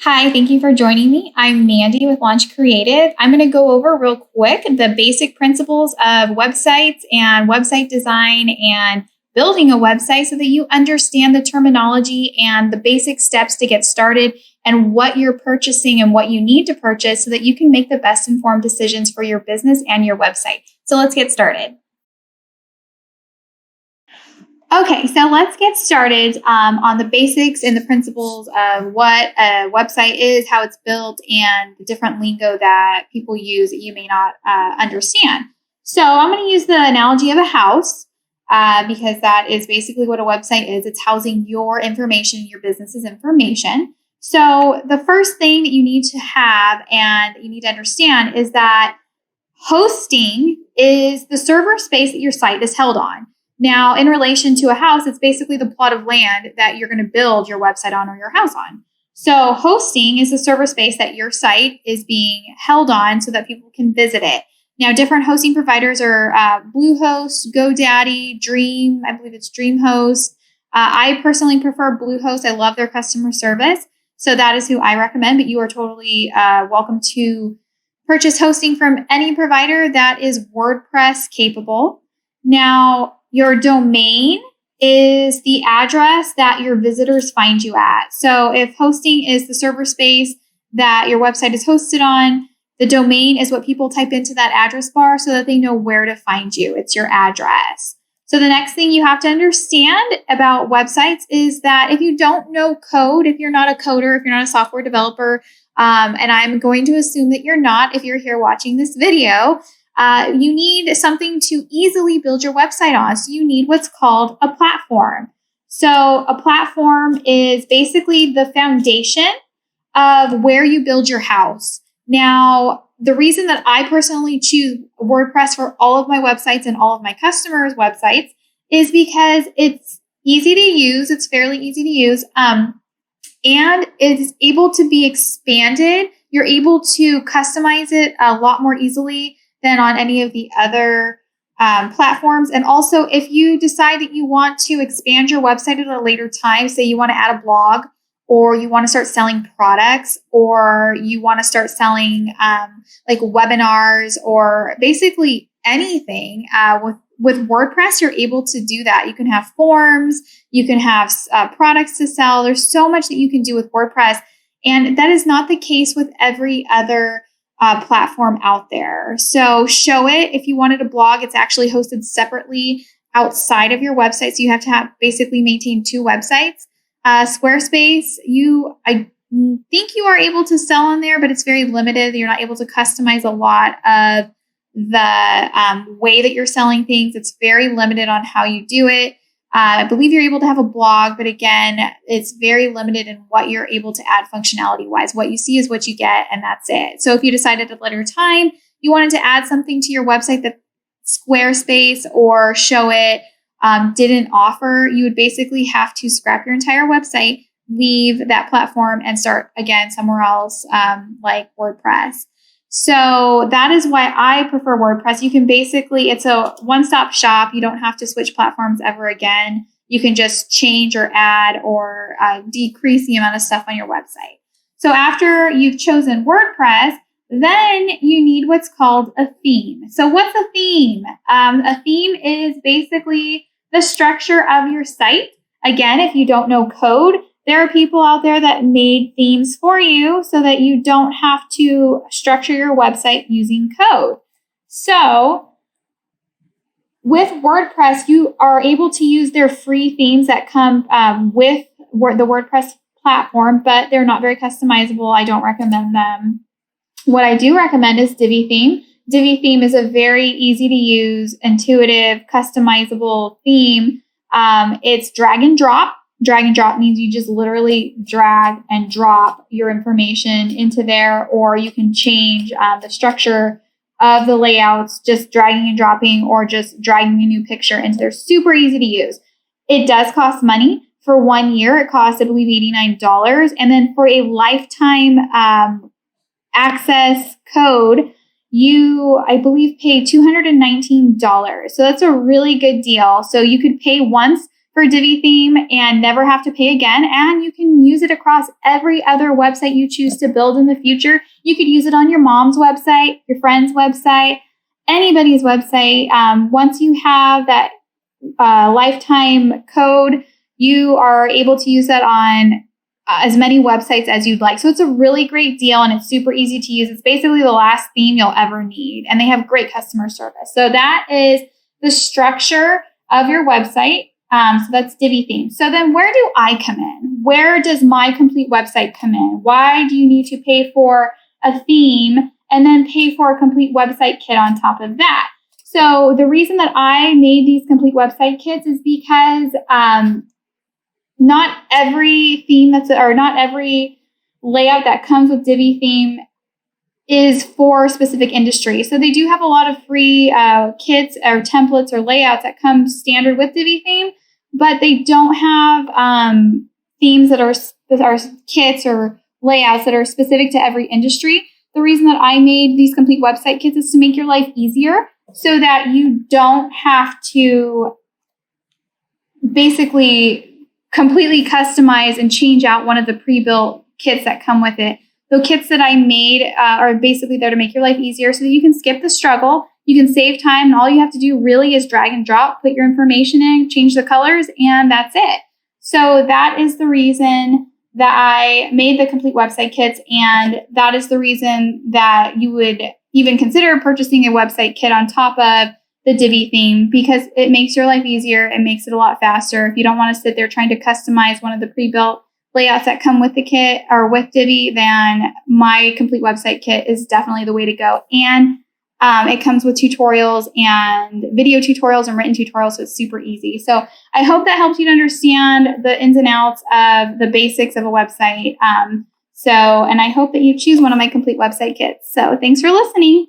Hi, thank you for joining me. I'm Mandy with Launch Creative. I'm going to go over real quick the basic principles of websites and website design and building a website so that you understand the terminology and the basic steps to get started and what you're purchasing and what you need to purchase so that you can make the best informed decisions for your business and your website. So let's get started. Okay, so let's get started on the basics and the principles of what a website is, how it's built, and the different lingo that people use that you may not understand. So I'm going to use the analogy of a house because that is basically what a website is. It's housing your information, your business's information. So the first thing that you need to have and you need to understand is that hosting is the server space that your site is held on. Now, in relation to a house, it's basically the plot of land that you're going to build your website on or your house on. So hosting is the server space that your site is being held on so that people can visit it. Now, different hosting providers are Bluehost, GoDaddy, Dream. I believe it's DreamHost. I personally prefer Bluehost. I love their customer service. So that is who I recommend, but you are totally welcome to purchase hosting from any provider that is WordPress capable. Now, your domain is the address that your visitors find you at. So if hosting is the server space that your website is hosted on, the domain is what people type into that address bar so that they know where to find you. It's your address. So the next thing you have to understand about websites is that if you don't know code, if you're not a coder, if you're not a software developer, and I'm going to assume that you're not if you're here watching this video, you need something to easily build your website on. So you need what's called a platform. So a platform is basically the foundation of where you build your house. Now, the reason that I personally choose WordPress for all of my websites and all of my customers' websites is because it's easy to use. It's fairly easy to use. And it's able to be expanded. You're able to customize it a lot more easily than on any of the other platforms. And also, if you decide that you want to expand your website at a later time, say you want to add a blog, or you want to start selling products, or you want to start selling like webinars, or basically anything with WordPress, you're able to do that. You can have forms, you can have products to sell. There's so much that you can do with WordPress. And that is not the case with every other platform out there. So show it. If you wanted a blog, it's actually hosted separately outside of your website. So you have to basically maintain two websites. Squarespace, I think you are able to sell on there, but it's very limited. You're not able to customize a lot of the way that you're selling things. It's very limited on how you do it. I believe you're able to have a blog, but again, it's very limited in what you're able to add functionality wise. What you see is what you get, and that's it. So if you decided at a later time you wanted to add something to your website that Squarespace or Show It didn't offer, you would basically have to scrap your entire website, leave that platform, and start again somewhere else like WordPress. So that is why I prefer WordPress. You can basically, it's a one-stop shop. You don't have to switch platforms ever again. You can just change or add or decrease the amount of stuff on your website. So after you've chosen WordPress, then you need what's called a theme. So what's a theme? A theme is basically the structure of your site. Again, if you don't know code, there are people out there that made themes for you so that you don't have to structure your website using code. So with WordPress, you are able to use their free themes that come with the WordPress platform, but they're not very customizable. I don't recommend them. What I do recommend is Divi Theme. Divi Theme is a very easy to use, intuitive, customizable theme. It's drag and drop. Drag and drop means you just literally drag and drop your information into there, or you can change the structure of the layouts, just dragging and dropping, or just dragging a new picture into there. Super easy to use. It does cost money. For 1 year, it costs, I believe, $89. And then for a lifetime access code, you, I believe, pay $219. So that's a really good deal. So you could pay once for Divi theme and never have to pay again. And you can use it across every other website you choose to build in the future. You could use it on your mom's website, your friend's website, anybody's website. Once you have that lifetime code, you are able to use that on as many websites as you'd like. So it's a really great deal and it's super easy to use. It's basically the last theme you'll ever need. And they have great customer service. So that is the structure of your website. So that's Divi theme. So then where do I come in? Where does my complete website come in? Why do you need to pay for a theme and then pay for a complete website kit on top of that? So the reason that I made these complete website kits is because not every theme not every layout that comes with Divi theme is for specific industry. So they do have a lot of free kits or templates or layouts that come standard with Divi theme, but they don't have themes that are kits or layouts that are specific to every industry. The reason that I made these complete website kits is to make your life easier so that you don't have to basically completely customize and change out one of the pre-built kits that come with it. The kits that I made are basically there to make your life easier so that you can skip the struggle, you can save time, and all you have to do really is drag and drop, put your information in, change the colors, and that's it. So that is the reason that I made the complete website kits, and that is the reason that you would even consider purchasing a website kit on top of the Divi theme, because it makes your life easier. It makes it a lot faster. If you don't want to sit there trying to customize one of the pre-built layouts that come with the kit or with Divi, then my complete website kit is definitely the way to go. And it comes with tutorials and video tutorials and written tutorials, so it's super easy. So I hope that helps you to understand the ins and outs of the basics of a website. And I hope that you choose one of my complete website kits. So thanks for listening.